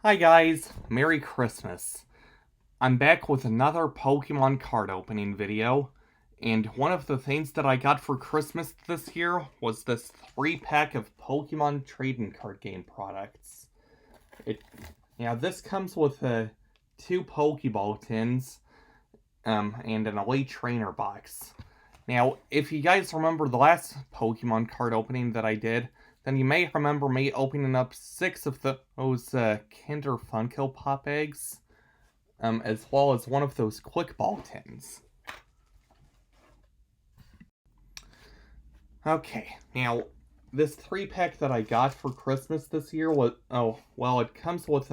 Hi guys, Merry Christmas. I'm back with another Pokemon card opening video, and one of the things that I got for Christmas this year was this 3-pack of Pokemon trading card game products. This comes with 2 Poké Ball tins, and an Elite Trainer box. Now, if you guys remember the last Pokemon card opening that I did, then you may remember me opening up 6 of those Kinder Funko Pop eggs, as well as one of those Quick Ball tins. Okay, now, this 3-pack that I got for Christmas this year was, it comes with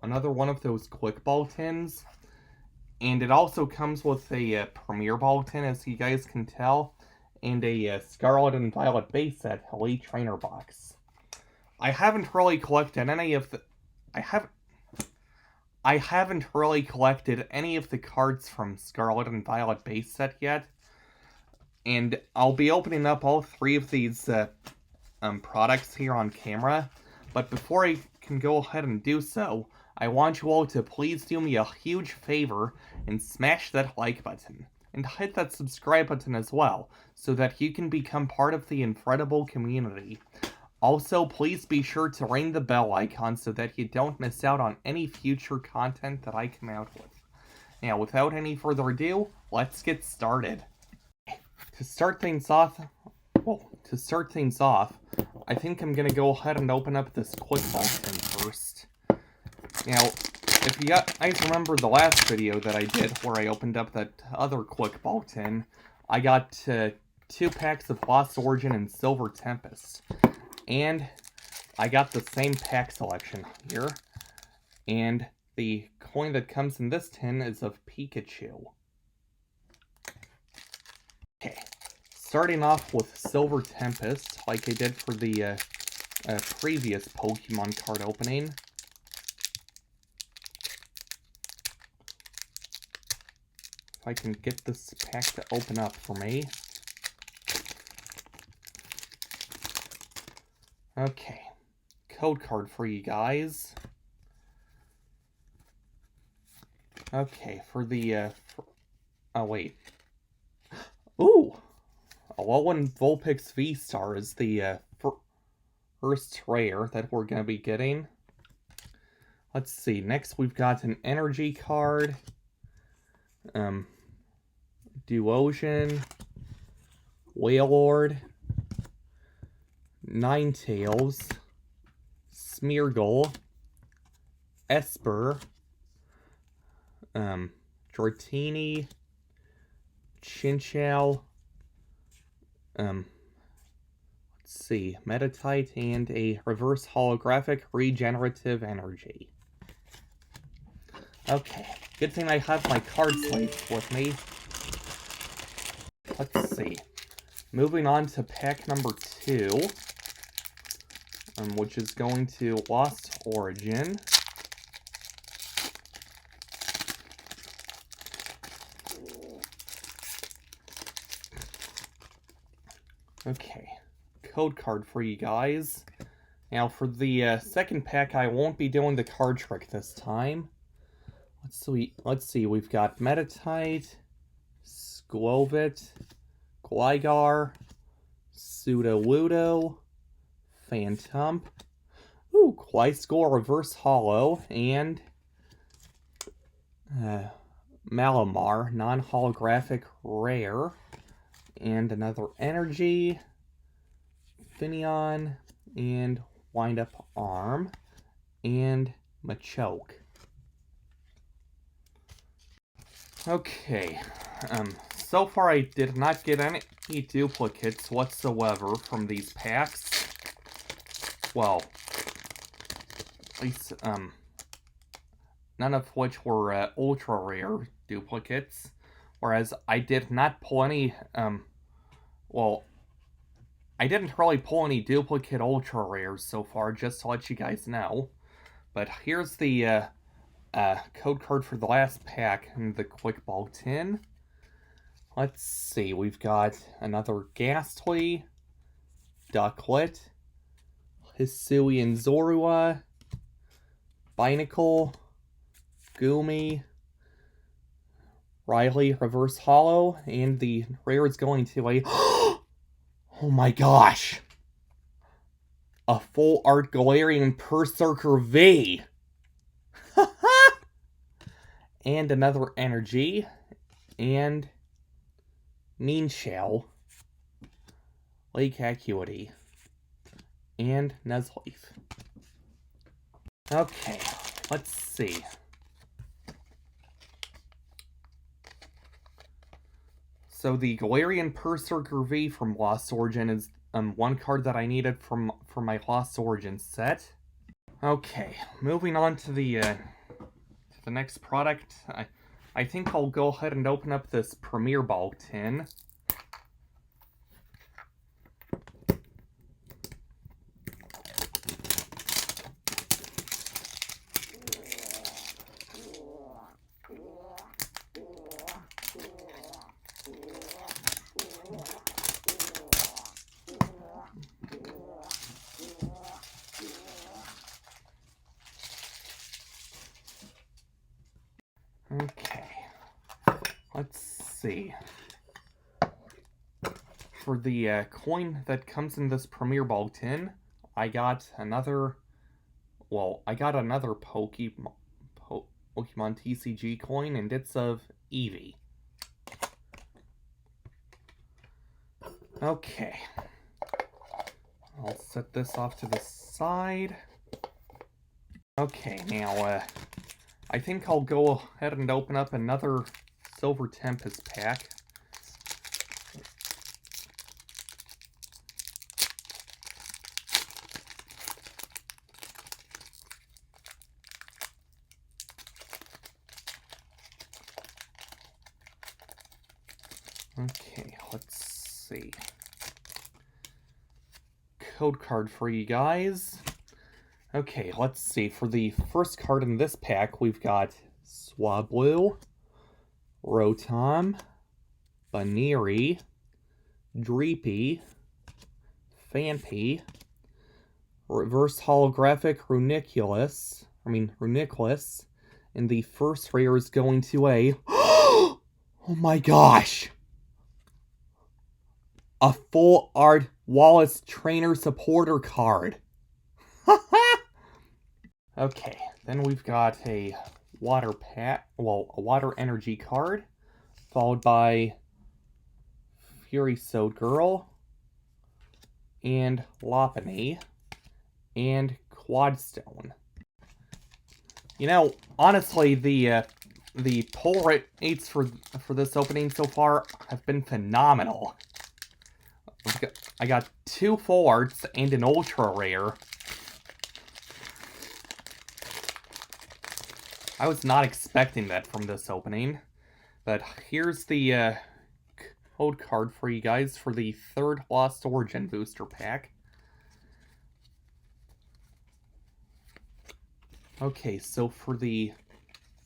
another one of those Quick Ball tins, and it also comes with a Premier Ball tin, as you guys can tell, and a Scarlet and Violet base set Elite Trainer box. I haven't really collected any of the cards from Scarlet and Violet base set yet, and I'll be opening up all 3 of these products here on camera. But before I can go ahead and do so, I want you all to please do me a huge favor and smash that like button. And hit that subscribe button as well, so that you can become part of the Infredible community. Also, please be sure to ring the bell icon so that you don't miss out on any future content that I come out with. Now, without any further ado, let's get started. To start things off, I think I'm gonna go ahead and open up this Quick Ball tin first. Now, if you guys remember the last video that I did where I opened up that other Quick Ball tin, I got 2 packs of Lost Origin and Silver Tempest. And I got the same pack selection here. And the coin that comes in this tin is of Pikachu. Okay, starting off with Silver Tempest, like I did for the previous Pokemon card opening. If I can get this pack to open up for me. Okay, code card for you guys. Okay, for the, oh wait. Ooh! Alolan Vulpix V-Star is the first rare that we're going to be getting. Let's see, next we've got an energy card. Duosion, Wailord, Ninetales, Smeargle, Esper, Dratini, Chinchou, let's see, Metatite, and a reverse holographic regenerative energy. Okay, good thing I have my card slate with me. Let's see. Moving on to pack number 2, which is going to Lost Origin. Okay, code card for you guys. Now for the second pack, I won't be doing the card trick this time. Let's see, we've got Metatite, Skwovet, Gligar, Sudowoodo, Phantump, Gliscor Reverse Holo, and Malamar, non-holographic rare, and another energy, Finneon, and Wind-Up Arm, and Machoke. Okay, so far I did not get any duplicates whatsoever from these packs. Well, at least, none of which were ultra rare duplicates. Whereas I did not pull any, I didn't really pull any duplicate ultra rares so far, just to let you guys know. But here's the code card for the last pack in the Quick Ball tin. Let's see, we've got another Ghastly, Ducklet, Hisuian Zorua, Binacle, Goomy, Riley, Reverse Hollow, and the rare is going to a... Oh my gosh! A full art Galarian Berserker V! And another energy, and Mean Shell, Lake Acuity, and Nuzleaf. Okay, let's see. So the Galarian Berserker V from Lost Origin is one card that I needed for my Lost Origin set. Okay, moving on to the next product. I think I'll go ahead and open up this Premier Ball tin. Okay, let's see. For the coin that comes in this Premier Ball tin, I got another Pokemon TCG coin, and it's of Eevee. Okay, I'll set this off to the side. Okay, now, I think I'll go ahead and open up another Silver Tempest pack. Okay, let's see. Code card for you guys. Okay, let's see. For the first card in this pack, we've got Swablu, Rotom, Baneri, Dreepy, Phanpy, Reverse Holographic Runiculus, and the first rare is going to a... Oh my gosh! A full art Wallace Trainer Supporter card. Okay, then we've got a water energy card, followed by Fury Sode Girl, and Lopunny, and Quadstone. You know, honestly, the pull rates for this opening so far have been phenomenal. I got 2 full arts and an ultra rare. I was not expecting that from this opening, but here's the code card for you guys for the third Lost Origin booster pack. Okay, so for the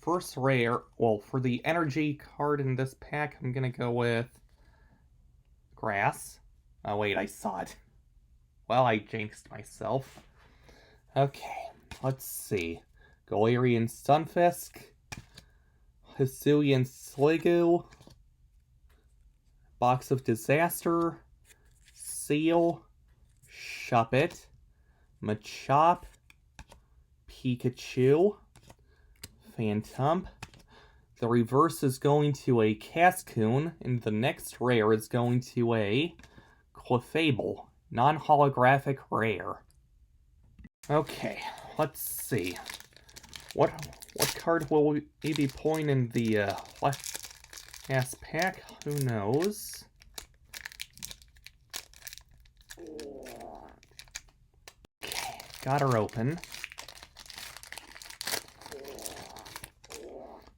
first rare, for the energy card in this pack, I'm gonna go with Grass. Oh wait, I saw it. Well, I jinxed myself. Okay, let's see. Galarian Stunfisk, Hisuian Sliggoo, Box of Disaster, Seal, Shuppet, Machop, Pikachu, Phantump. The reverse is going to a Cascoon, and the next rare is going to a Clefable, non-holographic rare. Okay, let's see. What card will we be pulling in the last pack? Who knows? Okay, got her open.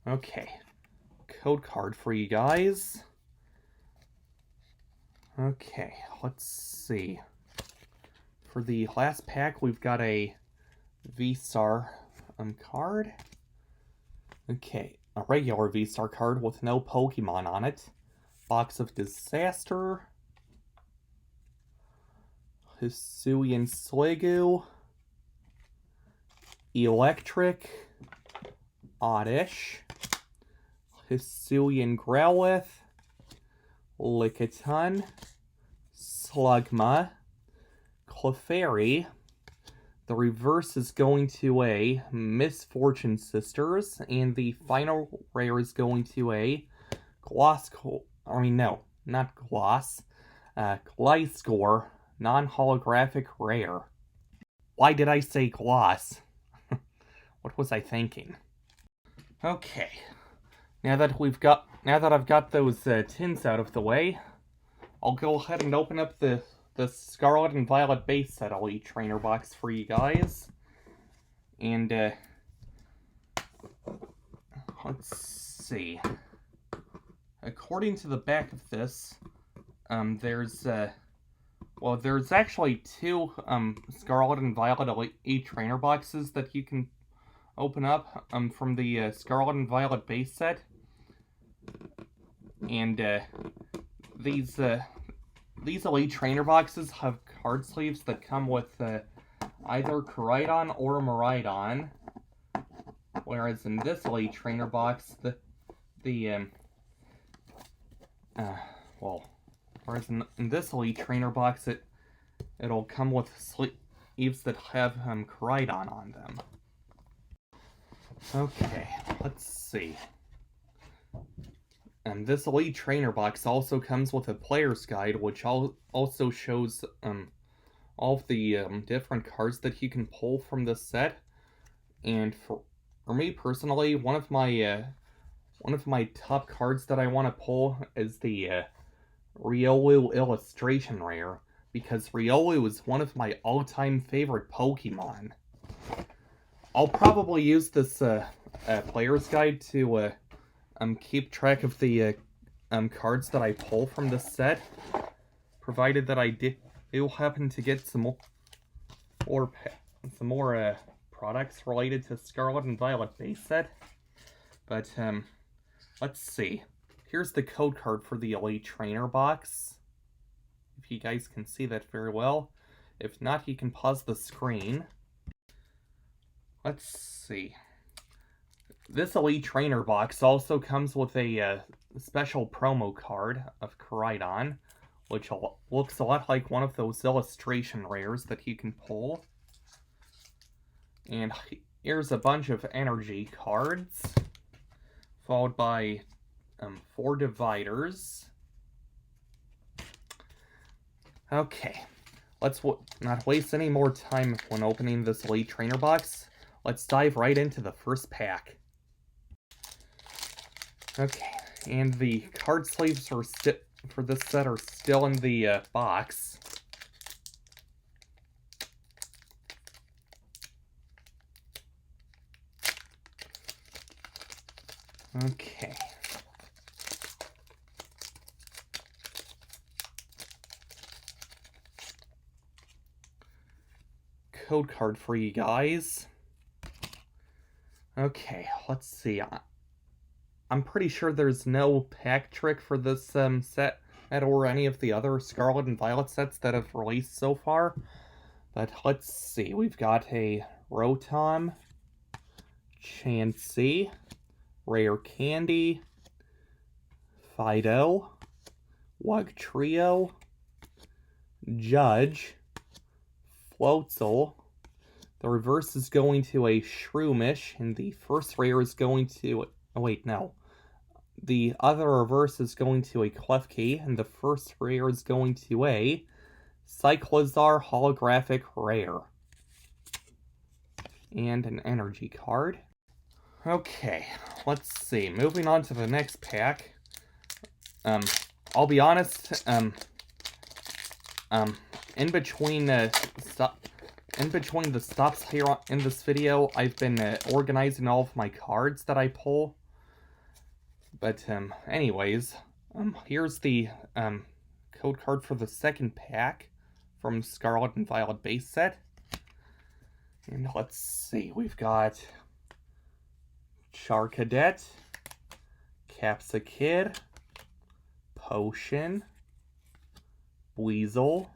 Okay, code card for you guys. Okay, let's see. For the last pack, we've got a V-Star card. Okay, a regular V-Star card with no Pokemon on it. Box of Disaster. Hisuian Sliggoo. Electric, Oddish, Hisuian Growlithe, Lickitung, Slugma, Clefairy. The reverse is going to a Misfortune Sisters, and the final rare is going to a Gliscor, non-holographic rare. Why did I say gloss? What was I thinking? Okay, now that I've got those tins out of the way, I'll go ahead and open up the Scarlet and Violet base set Elite Trainer box for you guys. And, let's see. According to the back of this, there's actually two, Scarlet and Violet Elite Trainer boxes that you can open up, from the, Scarlet and Violet base set. And, these Elite Trainer boxes have card sleeves that come with either Koraidon or Miraidon, whereas in this Elite Trainer box, in this Elite Trainer box, it'll come with sleeves that have Koraidon on them. Okay, let's see. And this Elite Trainer box also comes with a player's guide, which also shows all of the different cards that you can pull from this set. And for me personally, one of my top cards that I want to pull is the Riolu Illustration Rare, because Riolu is one of my all-time favorite Pokemon. I'll probably use this player's guide to keep track of the cards that I pull from this set, provided that I do happen to get some more products related to Scarlet and Violet base set. But let's see. Here's the code card for the Elite Trainer box, if you guys can see that very well. If not, you can pause the screen. Let's see. This Elite Trainer box also comes with a special promo card of Koraidon, which looks a lot like one of those illustration rares that you can pull. And here's a bunch of energy cards, followed by 4 dividers. Okay, let's not waste any more time when opening this Elite Trainer box. Let's dive right into the first pack. Okay, and the card sleeves for this set are still in the box. Okay. Code card for you guys. Okay, let's see. I'm pretty sure there's no pack trick for this set or any of the other Scarlet and Violet sets that have released so far. But let's see. We've got a Rotom, Chansey, Rare Candy, Fido, Wugtrio, Judge, Floatzel. The reverse is going to a Shroomish, and the first rare is going to... Oh, wait, no. The other reverse is going to a Klefki, and the first rare is going to a Cyclizar Holographic Rare. And an energy card. Okay, let's see. Moving on to the next pack. I'll be honest, in between the stops here in this video, I've been organizing all of my cards that I pull. But anyways, here's the code card for the second pack from Scarlet and Violet base set. And let's see, we've got Charcadet, Capsakid, Potion, Weasel,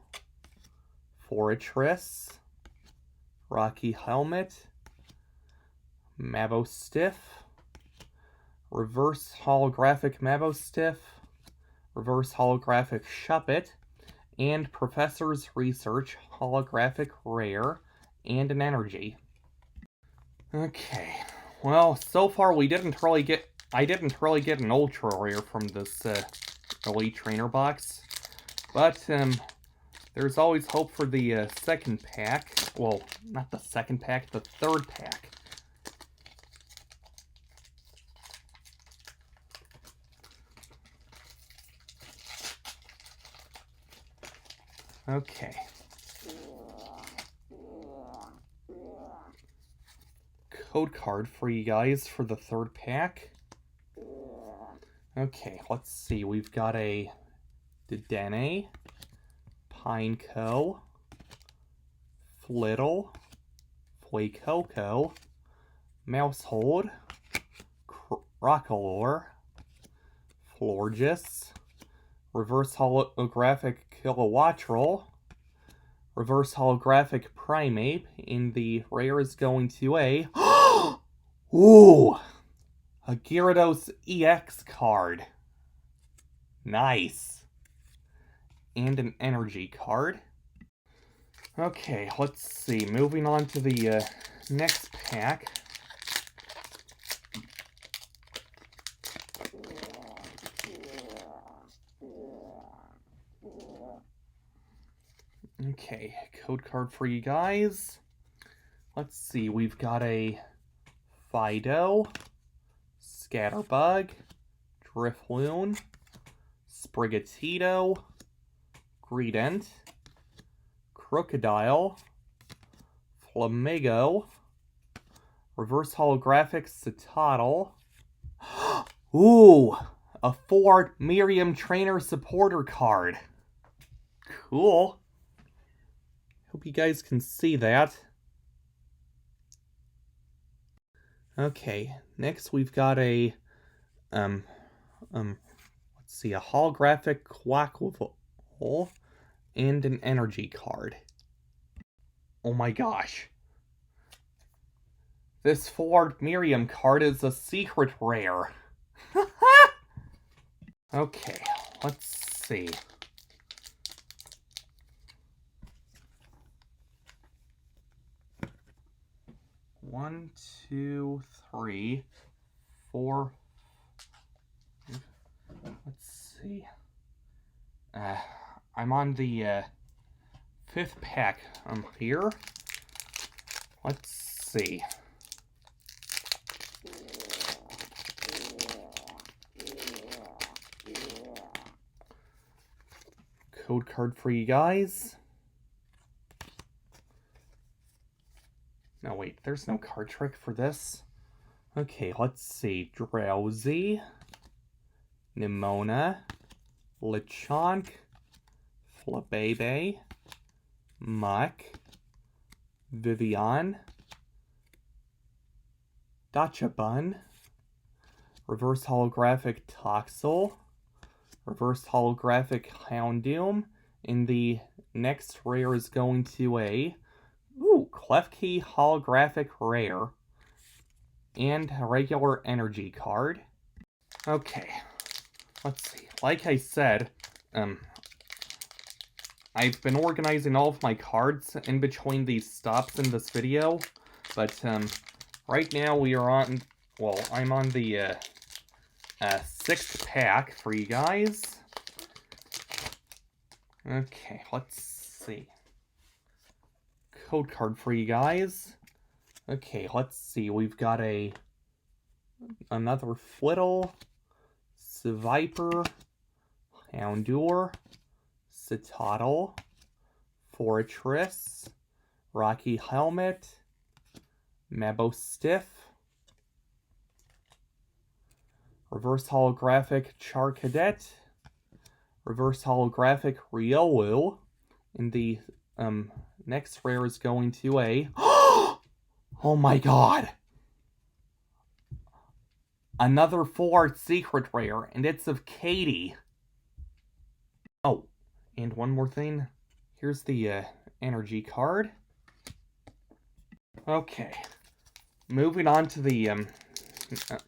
Fortress, Rocky Helmet, Mabostiff, reverse holographic Mabostiff, reverse holographic Shuppet, and Professor's Research holographic rare, and an energy. Okay, well, so far I didn't really get an ultra rare from this Elite Trainer box, but there's always hope for the second pack. Well, not the second pack, the third pack. Okay. Code card for you guys for the third pack. Okay, let's see. We've got a Dedenne, Pineco, Flittle, Fuecoco, Mousehold, Crocalor, Florges, reverse holographic Kilowattrel, reverse holographic Primeape, and the rare is going to a ooh, a Gyarados EX card. Nice. And an energy card. Okay, let's see. Moving on to the next pack. Okay, code card for you guys. Let's see, we've got a Fido, Scatterbug, Drifloon, Sprigatito, Greedent, Crocodile, Flamigo, reverse holographic Citadel. Ooh, a Ford Miriam Trainer supporter card. Cool. Hope you guys can see that. Okay, next we've got a let's see, a holographic Quackle and an energy card. Oh my gosh. This Ford Miriam card is a secret rare. Okay, let's see. One, two, three, four. Let's see. I'm on the fifth pack here. Let's see. Code card for you guys. No, wait, there's no card trick for this. Okay, let's see. Drowsy, Nimona, Lechonk, Flabebe, Muck, Vivian, Dachabun, reverse holographic Toxel, reverse holographic Houndoom, and the next rare is going to a Klefki holographic rare, and a regular energy card. Okay, let's see. Like I said, I've been organizing all of my cards in between these stops in this video, but right now we are on, well, I'm on the sixth pack for you guys. Okay, let's see. Code card for you guys. Okay, let's see. We've got another Flittle, Seviper, Houndour, Citadel, Fortress, Rocky Helmet, Mabostiff, reverse holographic Charcadet, reverse holographic Riolu, and the next rare is going to a oh my god! Another Ford secret rare, and it's of Katie. Oh, and one more thing. Here's the energy card. Okay. moving on to the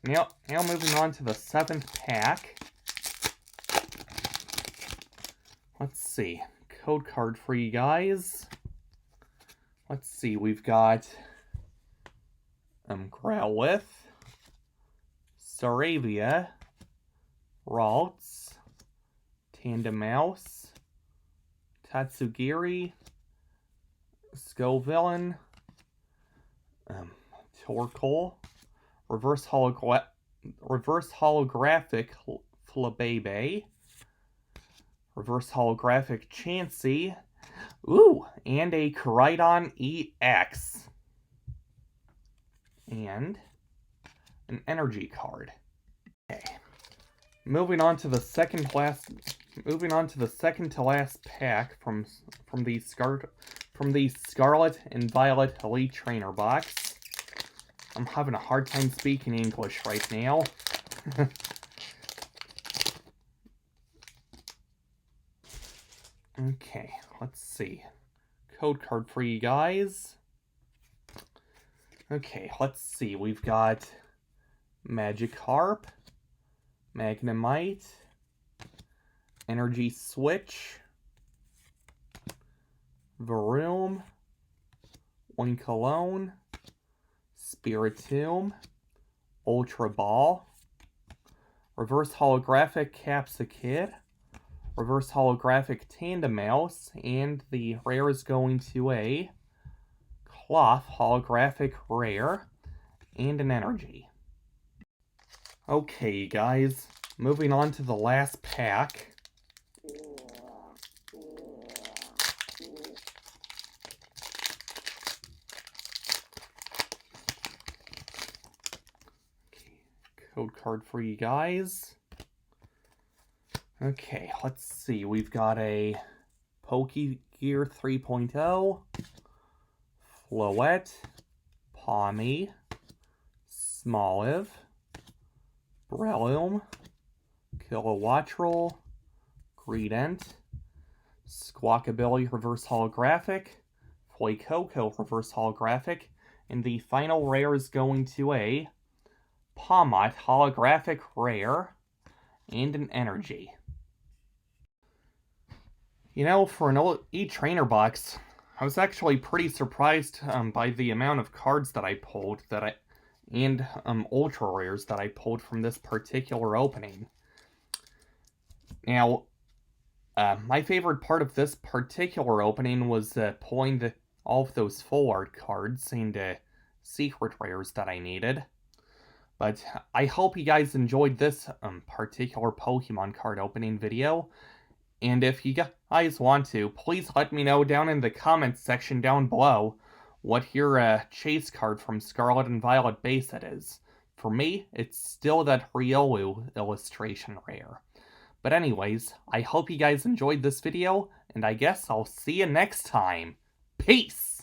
now moving on to the 7th pack. Let's see, code card for you guys. Let's see, we've got Growlithe, Saravia, Ralts, Tandemaus, Tatsugiri, Scovillain, Torkoal, reverse holographic Flabébé, reverse holographic Chansey, ooh, and a Koraidon EX, and an energy card. Okay, moving on to the second to last pack from the Scarlet and Violet Elite Trainer box. I'm having a hard time speaking English right now. Okay, let's see. Code card for you guys. Okay, let's see. We've got Magikarp, Magnemite, Energy Switch, Varoom, Winkalone, Spiritomb, Ultra Ball, reverse holographic Capsakid, reverse holographic Tandemaus, and the rare is going to a Cloth holographic rare, and an energy. Okay, guys, moving on to the last pack. Code card for you guys. Okay, let's see. We've got a Pokegear 3.0, Floette, Pawmi, Smoliv, Breloom, Kilowattrel, Greedent, Squawkabilly reverse holographic, Fuecoco reverse holographic, and the final rare is going to a Pawmot holographic rare, and an energy. You know, for an e-trainer box, I was actually pretty surprised by the amount of cards that I pulled, and ultra rares that I pulled from this particular opening. Now, my favorite part of this particular opening was pulling all of those full art cards and secret rares that I needed. But I hope you guys enjoyed this particular Pokemon card opening video. And if you guys want to, please let me know down in the comments section down below what your chase card from Scarlet and Violet base set is. For me, it's still that Riolu illustration rare. But anyways, I hope you guys enjoyed this video, and I guess I'll see you next time. Peace!